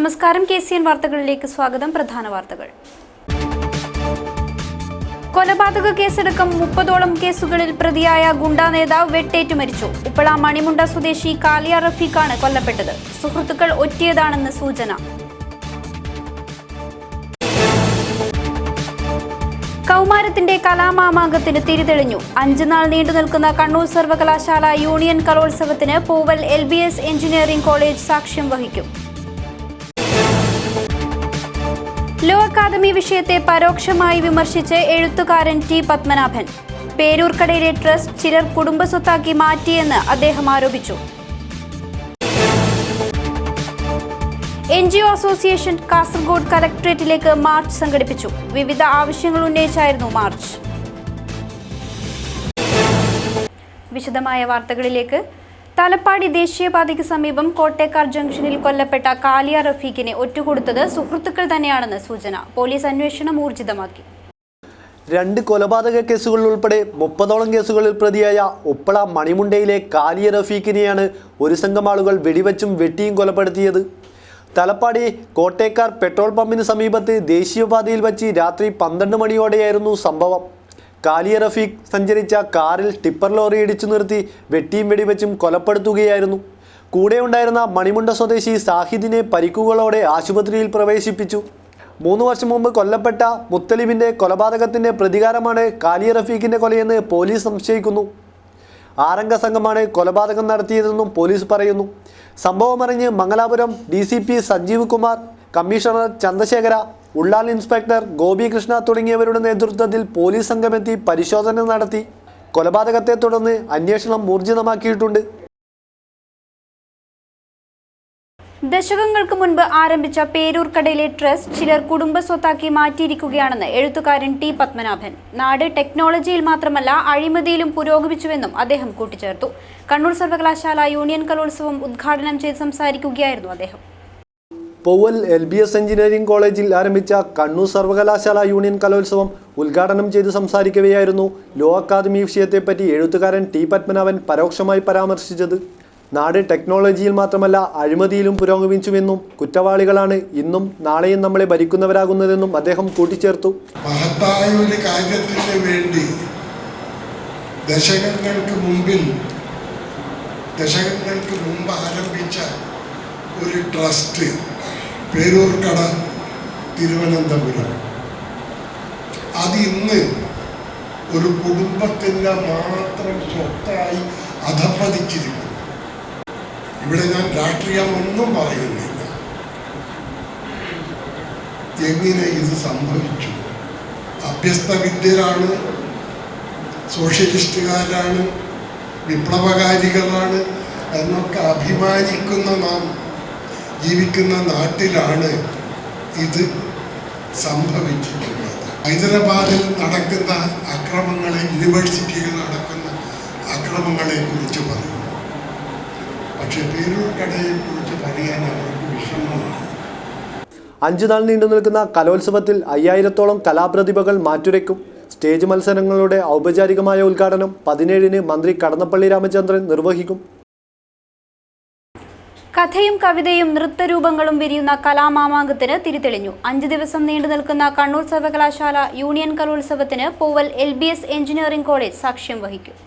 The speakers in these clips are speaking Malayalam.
നമസ്കാരം. KCN വാർത്തകളിലേക്ക് സ്വാഗതം. പ്രധാന വാർത്തകൾ. കൊലപാതക കേസടക്കം 30ഓളം കേസുകളിൽ പ്രതിയായ ഗുണ്ടാ നേതാവ് വെട്ടേറ്റു മരിച്ചു. ഉപ്പള മണിമുണ്ട സ്വദേശി കാലിയ റഫീഖാണ് കൊല്ലപ്പെട്ടത്. സുഹൃത്തുക്കൾ ഒറ്റിയതാണെന്ന് സൂചന. കൗമാരത്തിന്റെ കലാമാമാങ്കത്തിന് തിരിതെളിഞ്ഞു. 5 നാൾ നീണ്ടു നിൽക്കുന്ന കണ്ണൂർ സർവകലാശാല യൂണിയൻ കലോത്സവത്തിന് പൂവൽ LBS എഞ്ചിനീയറിംഗ് കോളേജ് സാക്ഷ്യം വഹിക്കും. ലോ അക്കാദമി വിഷയത്തെ പരോക്ഷമായി വിമർശിച്ച് എഴുത്തുകാരൻ T. പത്മനാഭൻ. പേരൂർക്കടയിലെ ട്രസ്റ്റ് ചിലർ കുടുംബസ്വത്താക്കി മാറ്റിയെന്ന് അദ്ദേഹം ആരോപിച്ചു. NGO അസോസിയേഷൻ കാസർഗോഡ് കലക്ട്രേറ്റിലേക്ക് മാർച്ച് സംഘടിപ്പിച്ചു. വിവിധ ആവശ്യങ്ങൾ ഉന്നയിച്ചായിരുന്നു മാർച്ച്. വിശദമായ വാർത്തകളിലേക്ക്. തലപ്പാടി ദേശീയപാതയ്ക്ക് സമീപം കോട്ടേക്കാർ ജംഗ്ഷനിൽ കൊല്ലപ്പെട്ട കാലിയ റഫീഖിനെ ഒറ്റുകൊടുത്തത് സുഹൃത്തുക്കൾ തന്നെയാണെന്ന് സൂചന. പോലീസ് അന്വേഷണം ഊർജിതമാക്കി. 2 കൊലപാതക കേസുകളിൽ ഉൾപ്പെടെ 30ഓളം കേസുകളിൽ പ്രതിയായ ഉപ്പള മണിമുണ്ടയിലെ കാലിയ റഫീഖിനെയാണ് ഒരു സംഘം ആളുകൾ വെടിവെച്ചും വെട്ടിയും കൊലപ്പെടുത്തിയത്. തലപ്പാടി കോട്ടേക്കാർ പെട്രോൾ പമ്പിന് സമീപത്ത് ദേശീയപാതയിൽ വച്ച് രാത്രി 12 മണിയോടെയായിരുന്നു സംഭവം. കാലിയ റഫീഖ് സഞ്ചരിച്ച കാറിൽ ടിപ്പർ ലോറി ഇടിച്ചു നിർത്തി വെട്ടിയും വെടിവെച്ചും കൊലപ്പെടുത്തുകയായിരുന്നു. കൂടെയുണ്ടായിരുന്ന മണിമുണ്ട സ്വദേശി സാഹിദിനെ പരിക്കുകളോടെ ആശുപത്രിയിൽ പ്രവേശിപ്പിച്ചു. 3 വർഷം മുമ്പ് കൊല്ലപ്പെട്ട മുത്തലിബിൻ്റെ കൊലപാതകത്തിൻ്റെ പ്രതികാരമാണ് കാലിയ റഫീഖിൻ്റെ കൊലയെന്ന് പോലീസ് സംശയിക്കുന്നു. 6 അംഗ സംഘമാണ് കൊലപാതകം നടത്തിയതെന്നും പോലീസ് പറയുന്നു. സംഭവമറിഞ്ഞ് Mangalapuram DCP Sanjeev Kumar, commissioner Chandrashekara, Ullal inspector Gopikrishna തുടങ്ങിയവരുടെ നേതൃത്വത്തിൽ പോലീസ് സംഘമെത്തി പരിശോധന നടത്തി. കൊലപാതകത്തെ തുടർന്ന് അന്വേഷണം ഊർജിതമാക്കിയിട്ടുണ്ട്. ദശകങ്ങൾക്ക് മുൻപ് ആരംഭിച്ച പേരൂർക്കടയിലെ ട്രസ്റ്റ് ചിലർ കുടുംബസ്വത്താക്കി മാറ്റിയിരിക്കുകയാണെന്ന് എഴുത്തുകാരൻ T. പത്മനാഭൻ. നാട് ടെക്നോളജിയിൽ മാത്രമല്ല അഴിമതിയിലും പുരോഗമിച്ചുവെന്നും അദ്ദേഹം കൂട്ടിച്ചേർത്തു. കണ്ണൂർ സർവകലാശാല യൂണിയൻ കലോത്സവം ഉദ്ഘാടനം ചെയ്ത് സംസാരിക്കുകയായിരുന്നു അദ്ദേഹം. പൂവൽ LBS എഞ്ചിനീയറിംഗ് കോളേജിൽ ആരംഭിച്ച കണ്ണൂർ സർവകലാശാല യൂണിയൻ കലോത്സവം ഉദ്ഘാടനം ചെയ്ത് സംസാരിക്കവെയായിരുന്നു ലോ അക്കാദമി വിഷയത്തെപ്പറ്റി എഴുത്തുകാരൻ T. പത്മനാഭൻ പരോക്ഷമായി പരാമർശിച്ചത്. നാട് ടെക്നോളജിയിൽ മാത്രമല്ല അഴിമതിയിലും പുരോഗമിച്ചുവെന്നും കുറ്റവാളികളാണ് ഇന്നും നാളെയും നമ്മളെ ഭരിക്കുന്നവരാകുന്നതെന്നും അദ്ദേഹം കൂട്ടിച്ചേർത്തു. മഹത്തായ ഒരു കാര്യത്തിന് വേണ്ടി ദശകങ്ങൾക്ക് മുമ്പ് ആരംഭിച്ച ഒരു ട്രസ്റ്റ് പേരൂർക്കട തിരുവനന്തപുരം, അത് ഇന്ന് ഒരു കുടുംബത്തിൻ്റെ മാത്രം സ്വത്തായി അധപ്പതിച്ചിരിക്കുന്നു. ഇവിടെ ഞാൻ രാഷ്ട്രീയമൊന്നും പറയുന്നില്ല. എങ്ങനെ ഇത് സംഭവിച്ചു? അഭ്യസ്തവിദ്യരാണ്, സോഷ്യലിസ്റ്റുകാരാണ്, വിപ്ലവകാരികളാണ് എന്നൊക്കെ അഭിമാനിക്കുന്ന നാം ജീവിക്കുന്ന നാട്ടിലാണ് ഇത് സംഭവിച്ചിട്ടുള്ളത്. ഹൈദരാബാദിൽ നടക്കുന്ന അക്രമങ്ങളെ, യൂണിവേഴ്സിറ്റിയിൽ നടക്കുന്ന അക്രമങ്ങളെ കുറിച്ച് പറയും. പക്ഷെ പേരൂർക്കടയെ കുറിച്ച് പറയാൻ അവർക്ക് വിഷമമാണ്. 5 നാൾ നീണ്ടു നിൽക്കുന്ന കലോത്സവത്തിൽ 5000ഓളം കലാപ്രതിഭകൾ മാറ്റുരയ്ക്കും. സ്റ്റേജ് മത്സരങ്ങളുടെ ഔപചാരികമായ ഉദ്ഘാടനം 17-ന് മന്ത്രി കടന്നപ്പള്ളി രാമചന്ദ്രൻ നിർവഹിക്കും. കഥയും കവിതയും നൃത്തരൂപങ്ങളും വിരിയുന്ന കലാമാമാങ്കത്തിന് തിരിതെളിഞ്ഞു. 5 ദിവസം നീണ്ടു നിൽക്കുന്ന കണ്ണൂർ സർവകലാശാല യൂണിയൻ കലോത്സവത്തിന് പൂവൽ LBS എഞ്ചിനീയറിംഗ് കോളേജ് സാക്ഷ്യം വഹിക്കും.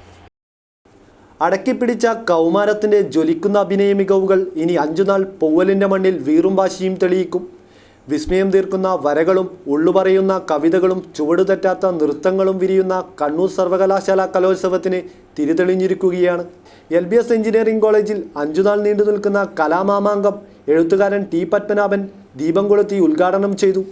അടക്കിപ്പിടിച്ച കൗമാരത്തിൻ്റെ ജ്വലിക്കുന്ന അഭിനയ മികവുകൾ ഇനി 5 നാൾ പൂവലിൻ്റെ മണ്ണിൽ വീറും വാശിയും തെളിയിക്കും. വിസ്മയം തീർക്കുന്ന വരകളും ഉള്ളുപറയുന്ന കവിതകളും ചുവടുതെറ്റാത്ത നൃത്തങ്ങളും വിരിയുന്ന കണ്ണൂർ സർവകലാശാല കലോത്സവത്തിന് തിരിതെളിഞ്ഞിരിക്കുകയാണ്. LBS എഞ്ചിനീയറിംഗ് കോളേജിൽ 5 നാൾ നീണ്ടു നിൽക്കുന്ന കലാമാമാങ്കം എഴുത്തുകാരൻ T. പത്മനാഭൻ ദീപം കൊളുത്തി ഉദ്ഘാടനം ചെയ്തു.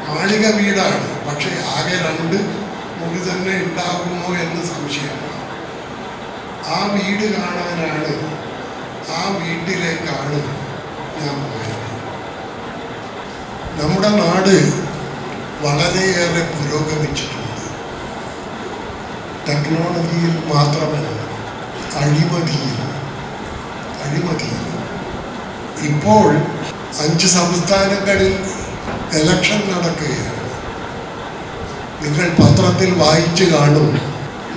മാളിക വീടാണ്, പക്ഷേ ആകെ 2 മുറി തന്നെ ഉണ്ടാകുമോ എന്ന് സംശയമാണ്. ആ വീട് കാണാനാണ്, ആ വീട്ടിലേക്കാണ് ഞാൻ പോയത്. നമ്മുടെ നാട് വളരെയേറെ പുരോഗമിച്ചിട്ടുണ്ട്. ടെക്നോളജിയിൽ മാത്രമല്ല, അഴിമതിയിൽ. ഇപ്പോൾ 5 സംസ്ഥാനങ്ങളിൽ ഇലക്ഷൻ നടക്കുകയാണ്. നിങ്ങൾ പത്രത്തിൽ വായിച്ചു കാണും,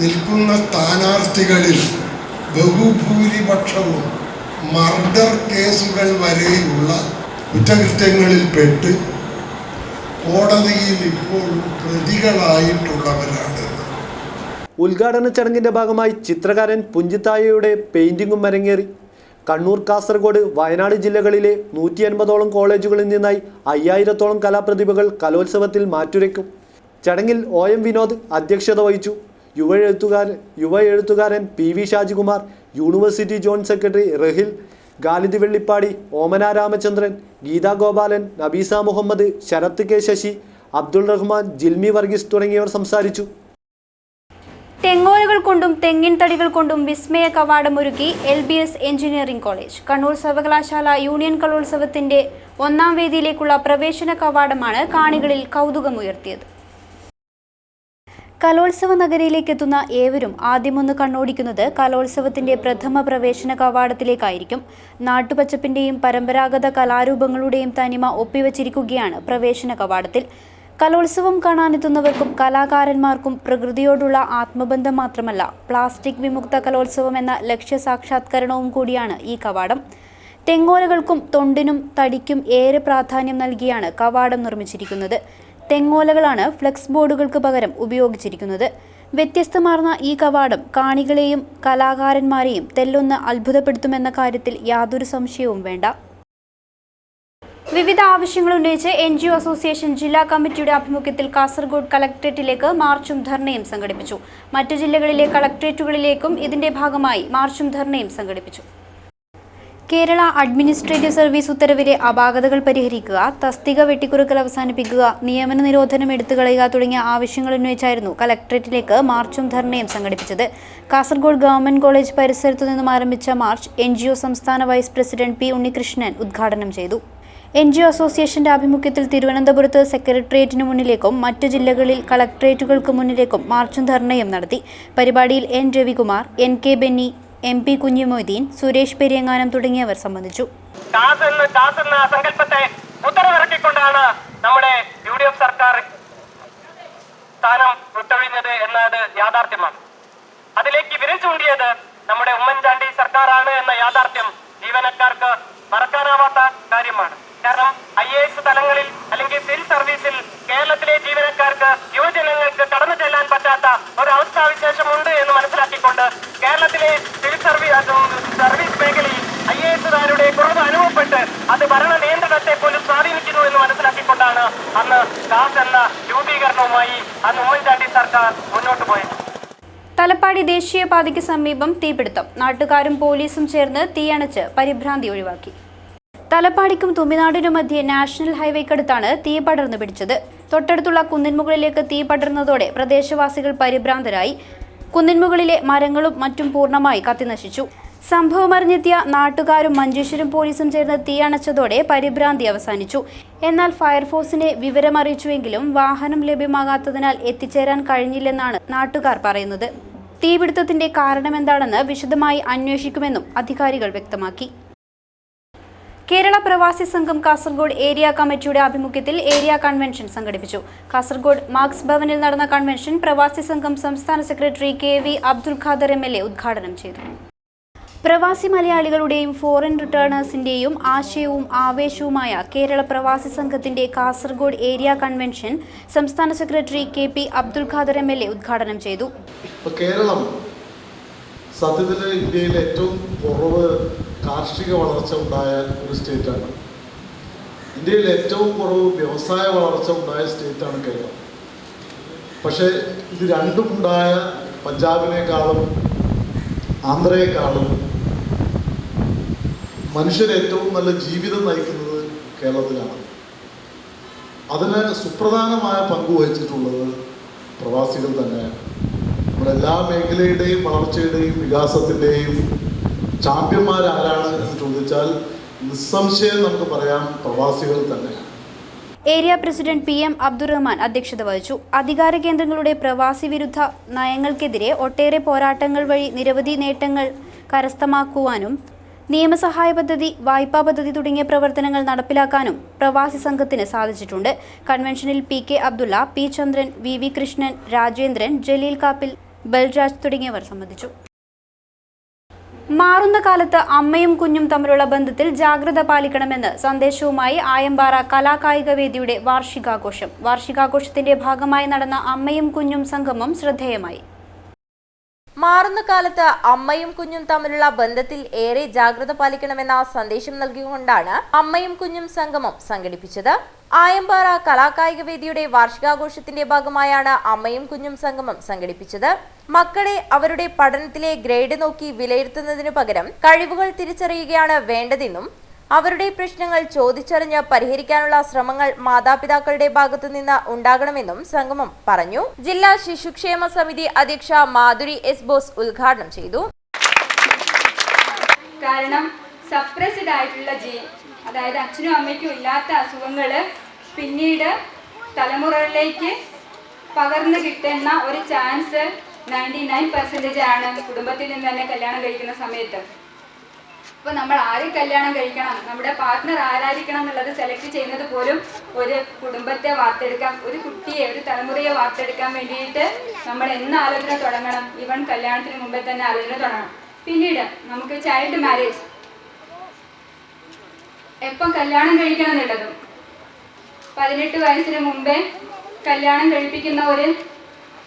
നിൽക്കുന്ന സ്ഥാനാർത്ഥികളിൽ ബഹുഭൂരിപക്ഷവും മർഡർ കേസുകൾ വരെയുള്ള കുറ്റകൃത്യങ്ങളിൽപ്പെട്ട് കോടതിയിൽ ഇപ്പോൾ പ്രതികളായിട്ടുള്ളവരാണ്. ഉദ്ഘാടന ചടങ്ങിന്റെ ഭാഗമായി ചിത്രകാരൻ പുഞ്ചിത്തായയുടെ പെയിന്റിങ്ങും അരങ്ങേറി. കണ്ണൂർ, കാസർഗോഡ്, വയനാട് ജില്ലകളിലെ 150ഓളം കോളേജുകളിൽ നിന്നായി 5000ഓളം കലാപ്രതിഭകൾ കലോത്സവത്തിൽ മാറ്റുരയ്ക്കും. ചടങ്ങിൽ OM വിനോദ് അധ്യക്ഷത വഹിച്ചു. യുവ എഴുത്തുകാരൻ PV Shajikumar, university joint secretary Rahil, Galid Vellippadi, Omana Ramachandran, Geetha Gopalan, Nabeesa Muhammad, Sarath K Sasi, Abdul Rahman, Jilmi Varghese തുടങ്ങിയവർ സംസാരിച്ചു. തെങ്ങോലകൾ കൊണ്ടും തെങ്ങിൻ തടികൾ കൊണ്ടും വിസ്മയ കവാടമൊരുക്കി LBS എഞ്ചിനീയറിംഗ് കോളേജ്. കണ്ണൂർ സർവകലാശാല യൂണിയൻ കലോത്സവത്തിന്റെ 1ാം വേദിയിലേക്കുള്ള പ്രവേശന കവാടമാണ് കാണികളിൽ കൗതുകമുയർത്തിയത്. കലോത്സവ നഗരിയിലേക്ക് എത്തുന്ന ഏവരും ആദ്യമൊന്ന് കണ്ണോടിക്കുന്നത് കലോത്സവത്തിന്റെ പ്രഥമ പ്രവേശന കവാടത്തിലേക്കായിരിക്കും. നാട്ടുപച്ചപ്പിന്റെയും പരമ്പരാഗത കലാരൂപങ്ങളുടെയും തനിമ ഒപ്പിവച്ചിരിക്കുകയാണ് പ്രവേശന കവാടത്തിൽ. കലോത്സവം കാണാനെത്തുന്നവർക്കും കലാകാരന്മാർക്കും പ്രകൃതിയോടുള്ള ആത്മബന്ധം മാത്രമല്ല, പ്ലാസ്റ്റിക് വിമുക്ത കലോത്സവം എന്ന ലക്ഷ്യ സാക്ഷാത്കരണവും കൂടിയാണ് ഈ കവാടം. തെങ്ങോലകൾക്കും തൊണ്ടിനും തടിക്കും ഏറെ പ്രാധാന്യം നൽകിയാണ് കവാടം നിർമ്മിച്ചിരിക്കുന്നത്. തെങ്ങോലകളാണ് ഫ്ലെക്സ് ബോർഡുകൾക്ക് പകരം ഉപയോഗിച്ചിരിക്കുന്നത്. വ്യത്യസ്തമാർന്ന ഈ കവാടം കാണികളെയും കലാകാരന്മാരെയും തെല്ലൊന്ന് അത്ഭുതപ്പെടുത്തുമെന്ന കാര്യത്തിൽ യാതൊരു സംശയവും വേണ്ട. വിവിധ ആവശ്യങ്ങൾ ഉന്നയിച്ച് NGO അസോസിയേഷൻ ജില്ലാ കമ്മിറ്റിയുടെ ആഭിമുഖ്യത്തിൽ കാസർഗോഡ് കളക്ടറേറ്റിലേക്ക് മാർച്ചും ധർണയും സംഘടിപ്പിച്ചു. മറ്റു ജില്ലകളിലെ കളക്ടറേറ്റുകളിലേക്കും ഇതിന്റെ ഭാഗമായി മാർച്ചും ധർണയും സംഘടിപ്പിച്ചു. കേരള അഡ്മിനിസ്ട്രേറ്റീവ് സർവീസ് ഉത്തരവിലെ അപാകതകൾ പരിഹരിക്കുക, തസ്തിക വെട്ടിക്കുറക്കൽ അവസാനിപ്പിക്കുക, നിയമന നിരോധനം എടുത്തുകളയുക തുടങ്ങിയ ആവശ്യങ്ങൾ ഉന്നയിച്ചായിരുന്നു കളക്ടറേറ്റിലേക്ക് മാർച്ചും ധർണയും സംഘടിപ്പിച്ചത്. കാസർഗോഡ് ഗവൺമെന്റ് കോളേജ് പരിസരത്തു നിന്നും ആരംഭിച്ച മാർച്ച് NGO സംസ്ഥാന വൈസ് പ്രസിഡന്റ് P ഉണ്ണികൃഷ്ണൻ ഉദ്ഘാടനം ചെയ്തു. NGO അസോസിയേഷന്റെ ആഭിമുഖ്യത്തിൽ തിരുവനന്തപുരത്ത് സെക്രട്ടേറിയറ്റിന് മുന്നിലേക്കും മറ്റു ജില്ലകളിൽ കളക്ടറേറ്റുകൾക്ക് മുന്നിലേക്കും മാർച്ചും ധർണയും നടത്തി. പരിപാടിയിൽ N Ravikumar, NK Benny, MP Kunhimoideen, Suresh Periyanganam തുടങ്ങിയവർ സംബന്ധിച്ചു. സങ്കല്പത്തെ ഉത്തരവിറക്കിക്കൊണ്ടാണ് നമ്മുടെ UDF സർക്കാർ സ്ഥാനം വിട്ടൊഴിഞ്ഞത് എന്നത് യാഥാർത്ഥ്യമാണ്. അതിലേക്ക് വിരൽ ചൂണ്ടിയത് നമ്മുടെ ഉമ്മൻചാണ്ടി സർക്കാരാണ് എന്ന യാഥാർത്ഥ്യം ജീവനക്കാർക്ക് മറക്കാനാവാത്ത കാര്യമാണ്. കാരണം IAS തലങ്ങളിൽ അല്ലെങ്കിൽ സിവിൽ സർവീസിൽ കേരളത്തിലെ ജീവനക്കാർക്ക് യുവജനങ്ങൾക്ക് കടന്നു ചെല്ലാൻ പറ്റാത്ത ഒരു അവസ്ഥാവിശേഷമുണ്ട് എന്ന് മനസ്സിലാക്കിക്കൊണ്ട് കേരളത്തിലെ സിവിൽ സർവീസ് മേഖലയിൽ IASകാരുടെ കുറവ് അനുഭവപ്പെട്ട് അത് ഭരണ നിയന്ത്രണത്തെ പോലും സ്വാധീനിക്കുന്നു എന്ന് മനസ്സിലാക്കിക്കൊണ്ടാണ് അന്ന് കാസ് എന്ന രൂപീകരണവുമായി അന്ന് ഉമ്മൻചാണ്ടി സർക്കാർ മുന്നോട്ട് പോയത്. തലപ്പാടി ദേശീയപാതയ്ക്ക് സമീപം തീപിടുത്തം. നാട്ടുകാരും പോലീസും ചേർന്ന് തീയണച്ച് പരിഭ്രാന്തി ഒഴിവാക്കി. തലപ്പാടിക്കും തുമ്പിനാടിനും മധ്യേ നാഷണൽ ഹൈവേക്കടുത്താണ് തീ പടർന്നു പിടിച്ചത്. തൊട്ടടുത്തുള്ള കുന്നിൻമുകളിലേക്ക് തീ പടർന്നതോടെ പ്രദേശവാസികൾ പരിഭ്രാന്തരായി. കുന്നിൻമുകളിലെ മരങ്ങളും മറ്റും പൂർണ്ണമായി കത്തിനശിച്ചു. സംഭവമറിഞ്ഞെത്തിയ നാട്ടുകാരും മഞ്ചേശ്വരം പോലീസും ചേർന്ന് തീയണച്ചതോടെ പരിഭ്രാന്തി അവസാനിച്ചു. എന്നാൽ ഫയർഫോഴ്സിനെ വിവരമറിയിച്ചുവെങ്കിലും വാഹനം ലഭ്യമാകാത്തതിനാൽ എത്തിച്ചേരാൻ കഴിഞ്ഞില്ലെന്നാണ് നാട്ടുകാർ പറയുന്നത്. തീപിടുത്തത്തിന്റെ കാരണമെന്താണെന്ന് വിശദമായി അന്വേഷിക്കുമെന്നും അധികാരികൾ വ്യക്തമാക്കി. കേരള പ്രവാസി സംഘം കാസർഗോഡ് ഏരിയ കമ്മിറ്റിയുടെ ആഭിമുഖ്യത്തിൽ ഏരിയ കൺവെൻഷൻ സംഘടിപ്പിച്ചു. കാസർഗോഡ് മാർക്സ് ഭവനിൽ നടന്ന കൺവെൻഷൻ പ്രവാസി സംഘം സംസ്ഥാന secretary KV Abdul Khader MLA ഉദ്ഘാടനം ചെയ്തു. പ്രവാസി മലയാളികളുടെയും ഫോറിൻ റിട്ടേണേഴ്സിന്റെയും ആശയവും ആവേശവുമായ കേരള പ്രവാസി സംഘത്തിന്റെ കാസർഗോഡ് ഏരിയ കൺവെൻഷൻ സംസ്ഥാന secretary KP Abdul Khader MLA ഉദ്ഘാടനം ചെയ്തു. കേരളം സത്യത്തിൽ ഇന്ത്യയിലെ ഏറ്റവും കുറവ് കാർഷിക വളർച്ച ഉണ്ടായ ഒരു സ്റ്റേറ്റാണ്. ഇന്ത്യയിൽ ഏറ്റവും കുറവ് വ്യവസായ വളർച്ച ഉണ്ടായ സ്റ്റേറ്റാണ് കേരളം. പക്ഷേ ഇത് രണ്ടും ഉണ്ടായ പഞ്ചാബിനേക്കാളും ആന്ധ്രയെക്കാളും മനുഷ്യർ ഏറ്റവും നല്ല ജീവിതം നയിക്കുന്നത് കേരളത്തിലാണ്. അതിന് സുപ്രധാനമായ പങ്ക് വഹിച്ചിട്ടുള്ളത് പ്രവാസികൾ തന്നെയാണ്. നമ്മുടെ എല്ലാ മേഖലയുടെയും വളർച്ചയുടെയും വികാസത്തിൻ്റെയും ചാമ്പ്യന്മാരാരാണ് എന്ന് ചോദിച്ചാൽ നിസ്സംശയം നമുക്ക് പറയാം പ്രവാസികൾ തന്നെയാണ്. ഏരിയ പ്രസിഡന്റ് PM അബ്ദുറഹ്മാൻ അധ്യക്ഷത വഹിച്ചു. അധികാര കേന്ദ്രങ്ങളുടെ പ്രവാസി വിരുദ്ധ നയങ്ങൾക്കെതിരെ ഒട്ടേറെ പോരാട്ടങ്ങൾ വഴി നിരവധി നേട്ടങ്ങൾ കരസ്ഥമാക്കുവാനും നിയമസഹായ പദ്ധതി, വായ്പാ പദ്ധതി തുടങ്ങിയ പ്രവർത്തനങ്ങൾ നടപ്പിലാക്കാനും പ്രവാസി സംഘത്തിന് സാധിച്ചിട്ടുണ്ട്. കൺവെൻഷനിൽ PK അബ്ദുള്ള, P ചന്ദ്രൻ, VV കൃഷ്ണൻ, രാജേന്ദ്രൻ, ജലീൽ കാപ്പിൽ, ബൽരാജ് തുടങ്ങിയവർ സംബന്ധിച്ചു. മാറുന്ന കാലത്ത് അമ്മയും കുഞ്ഞും തമ്മിലുള്ള ബന്ധത്തിൽ ജാഗ്രത പാലിക്കണമെന്ന് സന്ദേശവുമായി ആയമ്പാറ കലാകായിക വേദിയുടെ വാർഷികാഘോഷം. വാർഷികാഘോഷത്തിന്റെ ഭാഗമായി നടന്ന അമ്മയും കുഞ്ഞും സംഗമം ശ്രദ്ധേയമായി. മാറുന്ന കാലത്ത് അമ്മയും കുഞ്ഞും തമ്മിലുള്ള ബന്ധത്തിൽ ഏറെ ജാഗ്രത പാലിക്കണമെന്ന സന്ദേശം നൽകിക്കൊണ്ടാണ് അമ്മയും കുഞ്ഞും സംഗമം സംഘടിപ്പിച്ചത്. ആയമ്പാറ കലാകായിക വേദിയുടെ വാർഷികാഘോഷത്തിന്റെ ഭാഗമായാണ് അമ്മയും കുഞ്ഞും സംഗമം സംഘടിപ്പിച്ചത്. മക്കളെ അവരുടെ പഠനത്തിലെ ഗ്രേഡ് നോക്കി വിലയിരുത്തുന്നതിനു പകരം കഴിവുകൾ തിരിച്ചറിയുകയാണ് വേണ്ടതെന്നും അവരുടെ പ്രശ്നങ്ങൾ ചോദിച്ചറിഞ്ഞ് പരിഹരിക്കാനുള്ള ശ്രമങ്ങൾ മാതാപിതാക്കളുടെ ഭാഗത്തുനിന്ന് ഉണ്ടാകണമെന്നും സംഗമം പറഞ്ഞു. ജില്ലാ ശിശുക്ഷേമ സമിതി അധ്യക്ഷ മാധുരി എസ് ബോസ് ഉദ്ഘാടനം ചെയ്തു. കാരണം സപ്രസ്ഡ് ആയിട്ടുള്ള ജീൻ, അതായത് അച്ഛനും അമ്മയ്ക്കും ഇല്ലാത്ത അസുഖങ്ങൾ പിന്നീട് തലമുറകളിലേക്ക് പകർന്നു കിട്ടുന്ന ഒരു ചാൻസ് 99% ആണ് കുടുംബത്തിൽ നിന്ന് തന്നെ കല്യാണം കഴിക്കുന്ന സമയത്ത്. അപ്പോൾ നമ്മൾ ആരെ കല്യാണം കഴിക്കണം, നമ്മുടെ പാർട്ട്ണർ ആരായിരിക്കണം എന്നുള്ളത് സെലക്ട് ചെയ്യുന്നത് പോലും ഒരു കുടുംബത്തെ വാർത്തെടുക്കാൻ, ഒരു കുട്ടിയെ, ഒരു തലമുറയെ വാർത്തെടുക്കാൻ വേണ്ടിയിട്ട് നമ്മൾ എന്ന് ആലോചന തുടങ്ങണം. ഈവൻ കല്യാണത്തിന് മുമ്പേ തന്നെ ആലോചന തുടങ്ങണം. പിന്നീട് നമുക്ക് ചൈൽഡ് മാരേജ്, എപ്പം കല്യാണം കഴിക്കണം എന്നുള്ളതും 18 വയസ്സിന് മുമ്പേ കല്യാണം കഴിപ്പിക്കുന്ന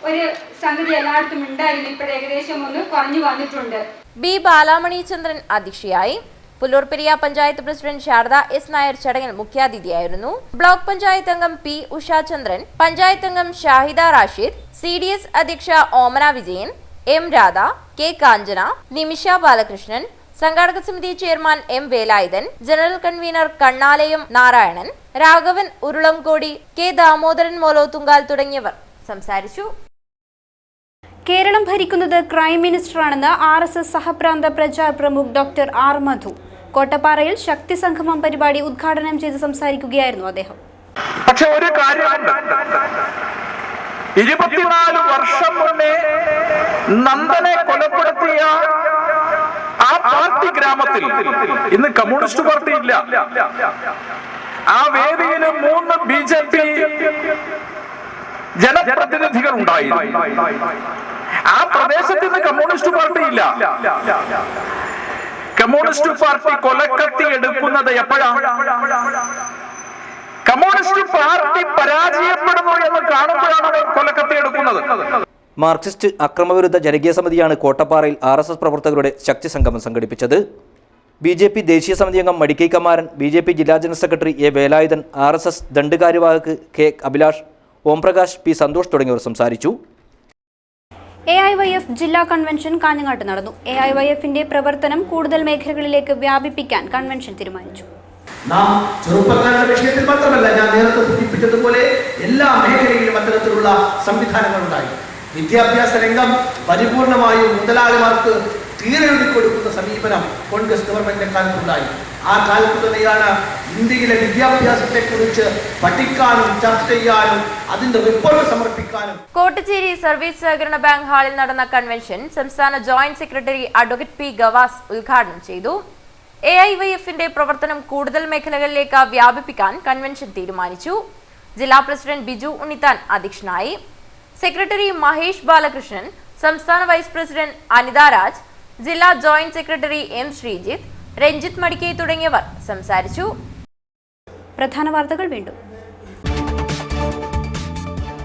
ഒരു സംഗതി എല്ലായിടത്തും ഉണ്ടായിരുന്നു. ഇപ്പോൾ ഏകദേശം ഒന്ന് കുറഞ്ഞു വന്നിട്ടുണ്ട്. ബി ബാലാമണി ചന്ദ്രൻ അധ്യക്ഷയായി. പുല്ലൂർപ്പെരിയ പഞ്ചായത്ത് പ്രസിഡന്റ് ശാരദ എസ് നായർ ചടങ്ങിൽ മുഖ്യാതിഥിയായിരുന്നു. ബ്ലോക്ക് പഞ്ചായത്ത് അംഗം പി ഉഷാചന്ദ്രൻ, പഞ്ചായത്ത് അംഗം ഷാഹിദ റാഷിദ്, CDS അധ്യക്ഷ ഓമന വിജയൻ, എം രാധ, കെ കാഞ്ചന, നിമിഷ ബാലകൃഷ്ണൻ, സംഘാടക സമിതി chairman M Velayudhan, general convener Kannalayam Narayanan, Raghavan Urulamkodi, K Damodaran Molothunkal തുടങ്ങിയവർ സംസാരിച്ചു. കേരളം ഭരിക്കുന്നത് ക്രൈം മിനിസ്റ്ററാണെന്ന് RSS സഹപ്രാന്ത പ്രചാർ പ്രമുഖ് ഡോക്ടർ ആർ മധു. കോട്ടപ്പാറയിൽ ശക്തി സംഗമം പരിപാടി ഉദ്ഘാടനം ചെയ്ത് സംസാരിക്കുകയായിരുന്നു അദ്ദേഹം. പക്ഷെ ഒരു കാര്യമുണ്ട്, 24 വർഷം മുന്നേ നന്ദനെ കൊലപ്പെടുത്തിയ ആ പാർട്ടി ഗ്രാമത്തിൽ ഇന്ന് കമ്മ്യൂണിസ്റ്റ് പാർട്ടി ഇല്ല. ആ വേദിയിൽ 3 BJP ജനപ്രതിനിധികൾ ഉണ്ടായിരുന്നു. ആ പ്രദേശത്ത് ഇന്ന് കമ്മ്യൂണിസ്റ്റ് പാർട്ടി ഇല്ല. കമ്മ്യൂണിസ്റ്റ് പാർട്ടി കൊലക്കത്തി എടുക്കുന്നത് എപ്പോഴാണ്? കമ്മ്യൂണിസ്റ്റ് പാർട്ടി പരാജയപ്പെടുന്നു എന്ന് കാണുമ്പോഴാണ് കൊലക്കത്തി എടുക്കുന്നത്. മാർക്സിസ്റ്റ് അക്രമവിരുദ്ധ ജനകീയ സമിതിയാണ് കോട്ടപ്പാറയിൽ RSS പ്രവർത്തകരുടെ ശക്തി സംഗമം സംഘടിപ്പിച്ചത്. BJP ദേശീയ സമിതി അംഗം മടിക്കൈ കമാരൻ, BJP ജില്ലാ general secretary A Velayudhan, RSS ദണ്ഡ് കാര്യവാഹക് കെ അഭിലാഷ്, ഓംപ്രകാശ്, പി സന്തോഷ് തുടങ്ങിയവർ സംസാരിച്ചു. AIYF ജില്ലാ കൺവെൻഷൻ കാഞ്ഞങ്ങാട്ട് നടന്നു. AIYFന്റെ പ്രവർത്തനം കൂടുതൽ മേഖലകളിലേക്ക് വ്യാപിപ്പിക്കാൻ കൺവെൻഷൻ തീരുമാനിച്ചു. നാം ചെറുപ്പക്കാരുടെ വിഷയത്തിൽ മാത്രമല്ല, ഞാൻ നേരത്തെ സൂചിപ്പിച്ചതുപോലെ എല്ലാ മേഖലയിലും അത്തരത്തിലുള്ള സംവിധാനങ്ങൾ ഉണ്ടായി. വിദ്യാഭ്യാസ രംഗം പരിപൂർണമായും മുതലാളിമാർക്ക് തീരെഴുതി കൊടുക്കുന്ന സമീപനം കോൺഗ്രസ് ഗവൺമെന്റിന്റെ കാലത്തുണ്ടായി. ആ കാലത്ത് തന്നെയാണ് ഇന്ത്യയിലെ വിദ്യാഭ്യാസത്തെക്കുറിച്ച് പഠിക്കാനും ചർച്ച ചെയ്യാനും അതിന്റെ റിപ്പോർട്ട് സമർപ്പിക്കാനും. കോട്ടച്ചേരി സർവീസ് സഹകരണ ബാങ്ക് ഹാളിൽ നടന്ന കൺവെൻഷൻ സംസ്ഥാന joint secretary advocate P Gavas ഉദ്ഘാടനം ചെയ്തു. AIYFന്റെ പ്രവർത്തനം കൂടുതൽ മേഖലകളിലേക്ക് വ്യാപിപ്പിക്കാൻ കൺവെൻഷൻ തീരുമാനിച്ചു. ജില്ലാ പ്രസിഡന്റ് ബിജു ഉണ്ണിത്താൻ അധ്യക്ഷനായി. സെക്രട്ടറി മഹേഷ് ബാലകൃഷ്ണൻ, സംസ്ഥാന വൈസ് പ്രസിഡന്റ് അനിത രാജ്, ജില്ലാ joint secretary M Sreejith, Ranjith Madikkai തുടങ്ങിയവർ സംസാരിച്ചു. പ്രധാന വാർത്തകൾ വീണ്ടും.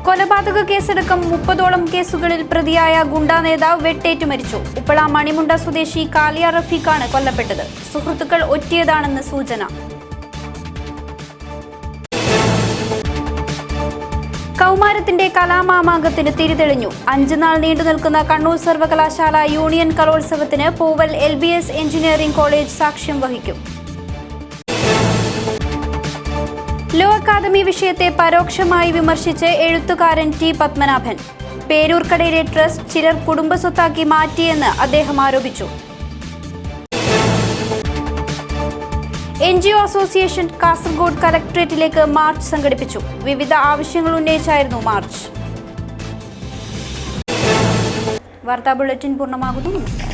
കൊലപാതക കേസടക്കം 30ഓളം കേസുകളിൽ പ്രതിയായ ഗുണ്ടാ നേതാവ് വെട്ടേറ്റു മരിച്ചു. ഉപ്പള മണിമുണ്ട സ്വദേശി കാലിയ റഫീഖാണ് കൊല്ലപ്പെട്ടത്. സുഹൃത്തുക്കൾ ഒറ്റിയതാണെന്ന് സൂചന. കൗമാരത്തിന്റെ കലാമാമാങ്കത്തിന് തിരിതെളിഞ്ഞു. 5 നാൾ നീണ്ടു നിൽക്കുന്ന കണ്ണൂർ സർവകലാശാല യൂണിയൻ കലോത്സവത്തിന് പൂവൽ LBS എഞ്ചിനീയറിംഗ് കോളേജ് സാക്ഷ്യം വഹിക്കും. ലോ അക്കാദമി വിഷയത്തെ പരോക്ഷമായി വിമർശിച്ച് എഴുത്തുകാരൻ T. പത്മനാഭൻ. പേരൂർക്കടയിലെ ട്രസ്റ്റ് ചിലർ കുടുംബസ്വത്താക്കി മാറ്റിയെന്ന് അദ്ദേഹം ആരോപിച്ചു. NGO അസോസിയേഷൻ കാസർഗോഡ് കലക്ട്രേറ്റിലേക്ക് മാർച്ച് സംഘടിപ്പിച്ചു. വിവിധ ആവശ്യങ്ങൾ ഉന്നയിച്ചായിരുന്നു മാർച്ച്. വാർത്താ ബുള്ളറ്റിൻ പൂർണ്ണമാകുന്നു. നമസ്കാരം.